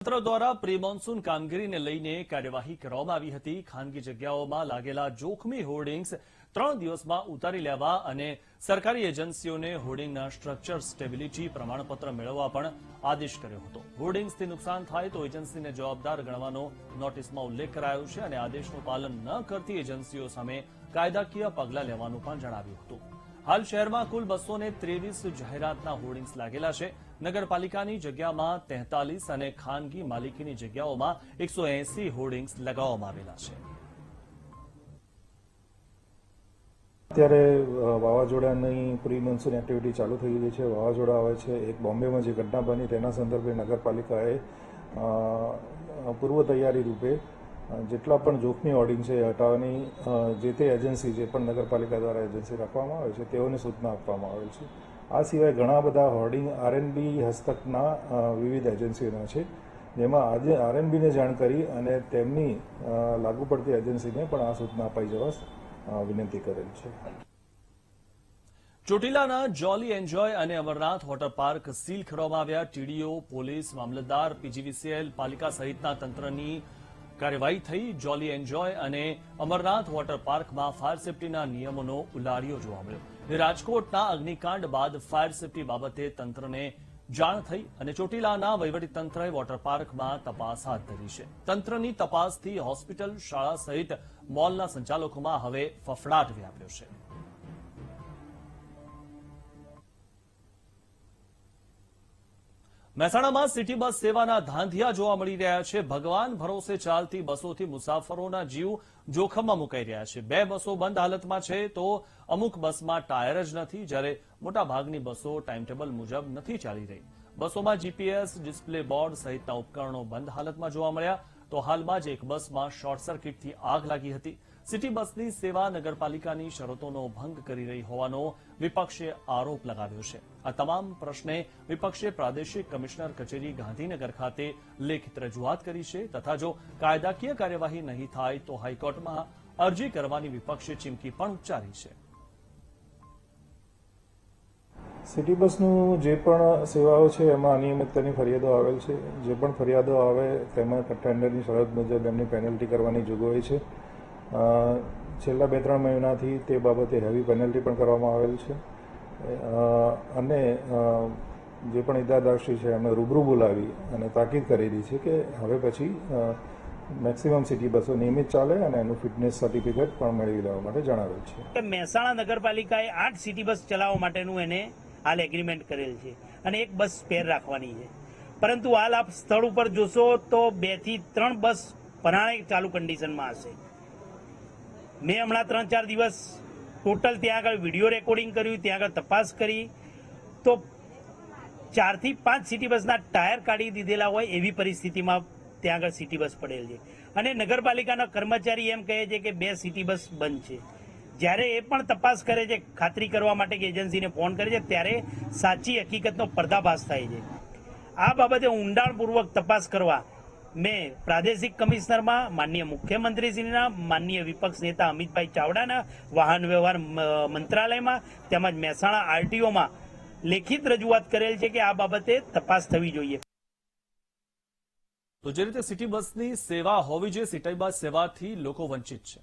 તંત્ર દ્વારા pre monsoon કામગીરીને લઈને કાર્યવાહી કરવામાં આવી હતી। ખાનગી જગ્યાઓમાં લાગેલા જોખમી હોર્ડિંગ્સ 3 દિવસમાં ઉતારી લેવા અને સરકારી એજન્સીઓને હોર્ડિંગના સ્ટ્રક્ચર સ્ટેબિલિટી પ્રમાણપત્ર મેળવવા પણ આદેશ કર્યો હતો। હોર્ડિંગ્સથી નુકસાન થાય તો એજન્સીને જવાબદાર ગણવાનો નોટિસમાં ઉલ્લેખ કરાયો છે અને આદેશનું પાલન ન કરતી એજન્સીઓ સામે કાયદાકીય પગલાં લેવાનું પણ જણાવ્યું હતું। હાલ શહેરમાં કુલ 223 જાહેરાતના હોર્ડિંગ્સ લાગેલા છે। નગરપાલિકાની જગ્યામાં 43 અને ખાનગી માલિકીની જગ્યાઓમાં 180 હોર્ડિંગ્સ લગાવવામાં આવેલા છે। અત્યારે વાવાઝોડાની પ્રી મોન્સૂન એક્ટિવિટી ચાલુ થઈ ગઈ છે। વાવાઝોડા આવે છે। એક બોમ્બેમાં જે ઘટના બની તેના સંદર્ભે નગરપાલિકાએ પૂર્વ તૈયારી રૂપે જેટલા પણ જોખમી હોર્ડિંગ છે એ હટાવવાની જે તે એજન્સી જે પણ નગરપાલિકા દ્વારા એજન્સી રાખવામાં આવે છે તેઓને સૂચના આપવામાં આવેલ છે। આ સિવાય ઘણા બધા હોર્ડિંગ આરએનબી હસ્તકના વિવિધ એજન્સીઓના છે, જેમાં આજે આરએનબીને જાણ કરી અને તેમની લાગુ પડતી એજન્સીને પણ આ સૂચના અપાઈ જવા વિનંતી કરેલ છે। ચોટીલાના જોલી એન્જોય અને અમરનાથ વોટર પાર્ક સીલ કરવામાં આવ્યા। ટીડીઓ, પોલીસ, મામલતદાર, પીજીવીસીએલ, પાલિકા સહિતના તંત્રની કાર્યવાહી થઈ। જોલી એન્જોય અને અમરનાથ વોટર પાર્કમાં ફાયર સેફટીના નિયમોનો ઉલાળ્યો જોવા મળ્યો। રાજકોટના અગ્નિકાંડ બાદ ફાયર સેફટી બાબતે તંત્રને જાણ થઈ અને ચોટીલાના વહીવટીતંત્રએ વોટર પાર્કમાં તપાસ હાથ ધરી છે। તંત્રની તપાસથી હોસ્પિટલ, શાળા સહિત મોલના સંચાલકોમાં હવે ફફડાટ વ્યાપ્યો છે। મહેસાણામાં સિટી બસ સેવાના ધાંધિયા જોવા મળી રહ્યા છે। ભગવાન ભરોસે ચાલતી બસોથી મુસાફરોના જીવ જોખમમાં મુકાઈ રહ્યા છે। 2 બસો બંધ હાલતમાં છે તો અમુક બસમાં ટાયર જ નથી, જ્યારે મોટાભાગની બસો ટાઈમટેબલ મુજબ નથી ચાલી રહી। બસોમાં જીપીએસ, ડિસ્પ્લે બોર્ડ સહિતના ઉપકરણો બંધ હાલતમાં જોવા મળ્યા તો હાલમાં જ એક બસમાં શોર્ટ સર્કિટથી આગ લાગી હતી। સિટી બસની સેવા નગરપાલિકાની શરતોનો ભંગ કરી રહી હોવાનો વિપક્ષે આરોપ લગાવ્યો છે। આ તમામ પ્રશ્ને વિપક્ષે પ્રાદેશિક કમિશનર કચેરી ગાંધીનગર ખાતે લેખિત રજૂઆત કરી છે તથા જો કાયદાકીય કાર્યવાહી નહીં થાય તો હાઈકોર્ટમાં અરજી કરવાની વિપક્ષે ચીમકી પણ ઉચ્ચારી છે। સિટી બસનું જે પણ સેવાઓ છે એમાં અનિયમિતતાની ફરિયાદો આવેલ છે। જે પણ ફરિયાદો આવે તેમાં ટેન્ડરની શરત મુજબ એમની પેનલ્ટી કરવાની જોગવાઈ છે। છેલ્લા 2-3 મહિનાથી તે બાબતે હેવી પેનલ્ટી પણ કરવામાં આવેલ છે અને જે પણ ઇજાદારશ્રી છે એમને રૂબરૂ બોલાવી અને તાકીદ કરેલી છે કે હવે પછી મેક્સિમમ સિટી બસો નિયમિત ચાલે અને એનું ફિટનેસ સર્ટિફિકેટ પણ મેળવી લેવા માટે જણાવેલ છે। મહેસાણા નગરપાલિકાએ 8 સિટી બસ ચલાવવા માટેનું એને હાલ એગ્રીમેન્ટ કરેલ છે અને એક બસ સ્પેર રાખવાની છે, પરંતુ હાલ આપ સ્થળ ઉપર જોશો તો 2 થી 3 બસ પરાણે ચાલુ કન્ડિશનમાં હશે। મેં હમણાં 3-4 દિવસ ટોટલ ત્યાં આગળ વિડીયો રેકોર્ડિંગ કર્યું, ત્યાં આગળ તપાસ કરી તો 4 થી 5 સિટી બસના ટાયર કાઢી દીધેલા હોય એવી પરિસ્થિતિમાં ત્યાં આગળ સિટી બસ પડેલ છે અને નગરપાલિકાના કર્મચારી એમ કહે છે કે 2 સિટી બસ બંધ છે। જ્યારે એ પણ તપાસ કરે છે, ખાતરી કરવા માટે કે એજન્સીને ફોન કરે છે, ત્યારે સાચી હકીકતનો પર્દાફાશ થાય છે। આ બાબતે ઊંડાણપૂર્વક તપાસ કરવા મેં પ્રાદેશિક કમિશનરમાં, માનનીય મુખ્યમંત્રીશ્રીના, માનનીય વિપક્ષ નેતા અમિતભાઈ ચાવડાના, વાહન વ્યવહાર મંત્રાલયમાં તેમજ મહેસાણા આરટીઓમાં લેખિત રજૂઆત કરેલ છે કે આ બાબતે તપાસ થવી જોઈએ। તો જે રીતે સિટી બસની સેવા હોવી જોઈએ, સિટી બસ સેવાથી લોકો વંચિત છે।